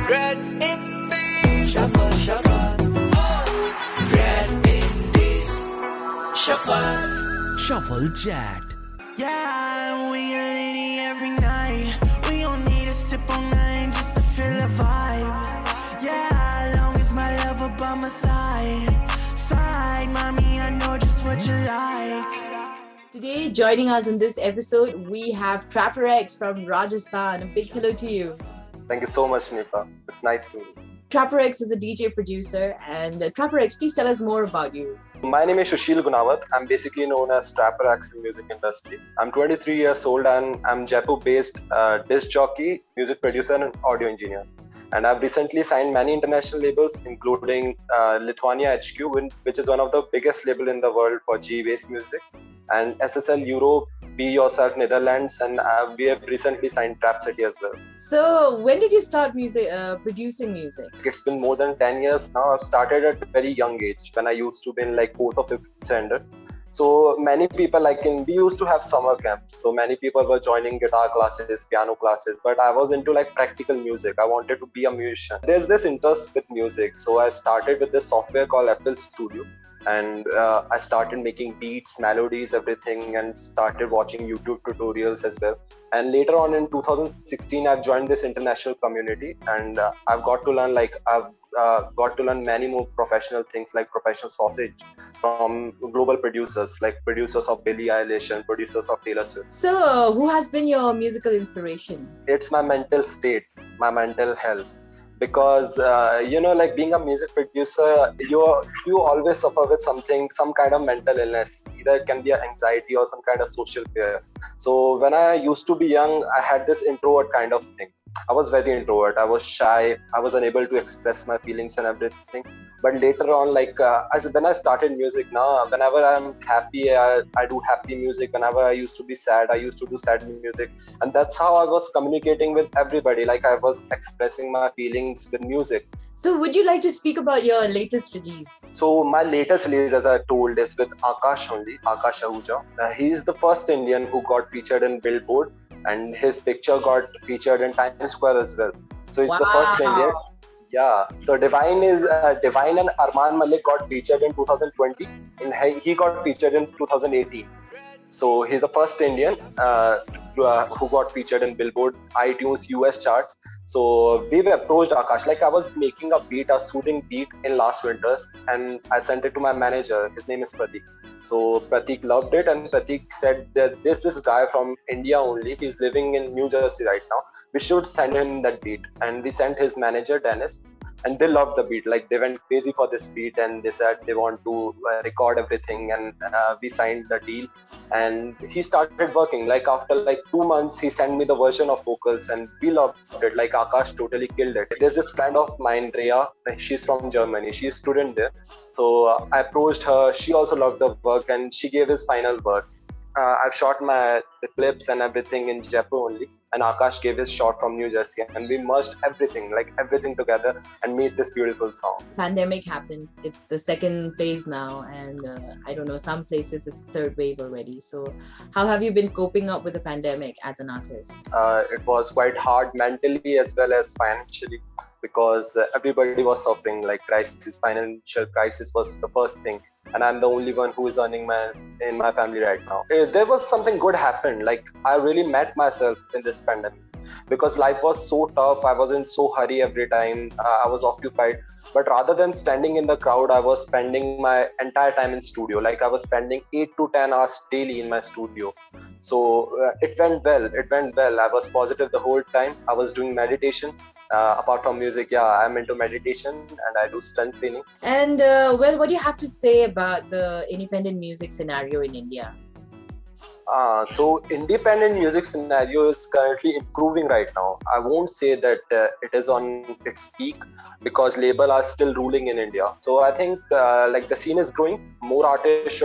Red Indies. Shuffle, shuffle. Red Indies. Shuffle. Shuffle chat. Yeah, we a lady every night. We don't need a sip on nine just to feel the vibe. Yeah, long as my lover by my side. Side, mommy, I know just what you like. Today, joining us in this episode, we have Trapperx from Rajasthan. A big hello to you. Thank you so much, Nipa. It's nice to meet you. Trapperx is a DJ producer, and Trapperx, please tell us more about you. My name is Sushil Gunawat. I'm basically known as Trapperx in music industry. I'm 23 years old and I'm Jaipur-based disc jockey, music producer and audio engineer. And I've recently signed many international labels, including Lithuania HQ, which is one of the biggest labels in the world for G-based music, and SSL Europe, Be Yourself Netherlands, and we have recently signed Trap City as well. So, when did you start producing music? It's been more than 10 years now. I've started at a very young age when I used to be in like 4th or 5th standard. So many people we used to have summer camps. So many people were joining guitar classes, piano classes, but I was into like practical music. I wanted to be a musician. There's this interest with music. So I started with this software called FL Studio. And I started making beats, melodies, everything, and started watching YouTube tutorials as well. And later on in 2016, I've joined this international community, and I've got to learn many more professional things like professional sausage from global producers, like producers of Billie Eilish and producers of Taylor Swift. So, who has been your musical inspiration? It's my mental state, my mental health. Because like being a music producer, you always suffer with some kind of mental illness. Either it can be an anxiety or some kind of social fear. So when I used to be young, I had this introvert kind of thing. I was very introvert. I was shy. I was unable to express my feelings and everything. But later on, when I started music now, whenever I'm happy, I do happy music. Whenever I used to be sad, I used to do sad music. And that's how I was communicating with everybody. Like I was expressing my feelings with music. So would you like to speak about your latest release? So my latest release, as I told, is with Akash only, Akash Ahuja. He's the first Indian who got featured in Billboard. And his picture got featured in Times Square as well. So it's the first Indian. Yeah. So Divine and Arman Malik got featured in 2020, and he got featured in 2018. So he's the first Indian who got featured in Billboard, iTunes, US charts. So we approached Akash. Like I was making a soothing beat in last winters, and I sent it to my manager. His name is Pratik. So Pratik loved it, and Pratik said that this guy from India only. He's living in New Jersey right now. We should send him that beat. And we sent his manager Dennis, and they loved the beat. Like they went crazy for this beat, and they said they want to record everything. And we signed the deal. And he started working. Like after 2 months, he sent me the version of vocals, and we loved it. Like Akash totally killed it. There's this friend of mine, Rhea. She's from Germany. She's a student there. So I approached her. She also loved the work, and she gave his final words. I've shot the clips and everything in Jaipur only, and Akash gave his shot from New Jersey, and we merged everything together and made this beautiful song. Pandemic happened. It's the second phase now, and I don't know, some places it's the third wave already. So how have you been coping up with the pandemic as an artist? It was quite hard mentally as well as financially, because everybody was suffering. Like financial crisis was the first thing. And I'm the only one who is earning in my family right now. There was something good happened. Like I really met myself in this pandemic, because life was so tough. I was in so hurry every time. I was occupied. But rather than standing in the crowd, I was spending my entire time in studio. Like I was spending 8 to 10 hours daily in my studio. So it went well. I was positive the whole time. I was doing meditation. Apart from music, I'm into meditation and I do stunt training. And what do you have to say about the independent music scenario in India? So independent music scenario is currently improving right now. I won't say that it is on its peak, because labels are still ruling in India. So I think the scene is growing. More artists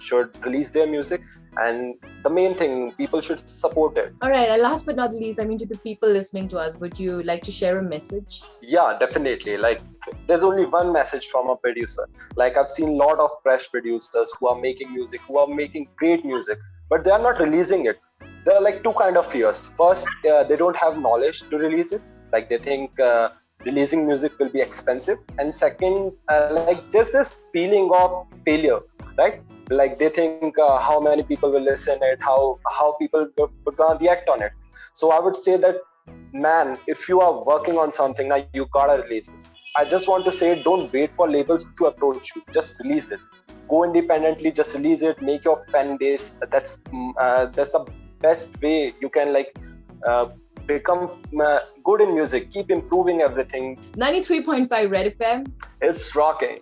should release their music. And the main thing, people should support it. All right. And last but not least, to the people listening to us, would you like to share a message? Yeah, definitely. There's only one message from a producer. I've seen a lot of fresh producers who are making music, who are making great music, but they are not releasing it. There are two kind of fears. First, they don't have knowledge to release it. They think releasing music will be expensive, and second, like just this feeling of failure, right? Like they think how many people will listen it, how people would gonna react on it. So I would say that, man, if you are working on something now, you gotta release it. I just want to say, don't wait for labels to approach you. Just release it. Go independently. Just release it. Make your fan base. That's the best way you can become good in music. Keep improving everything. 93.5 Red FM. It's rocking.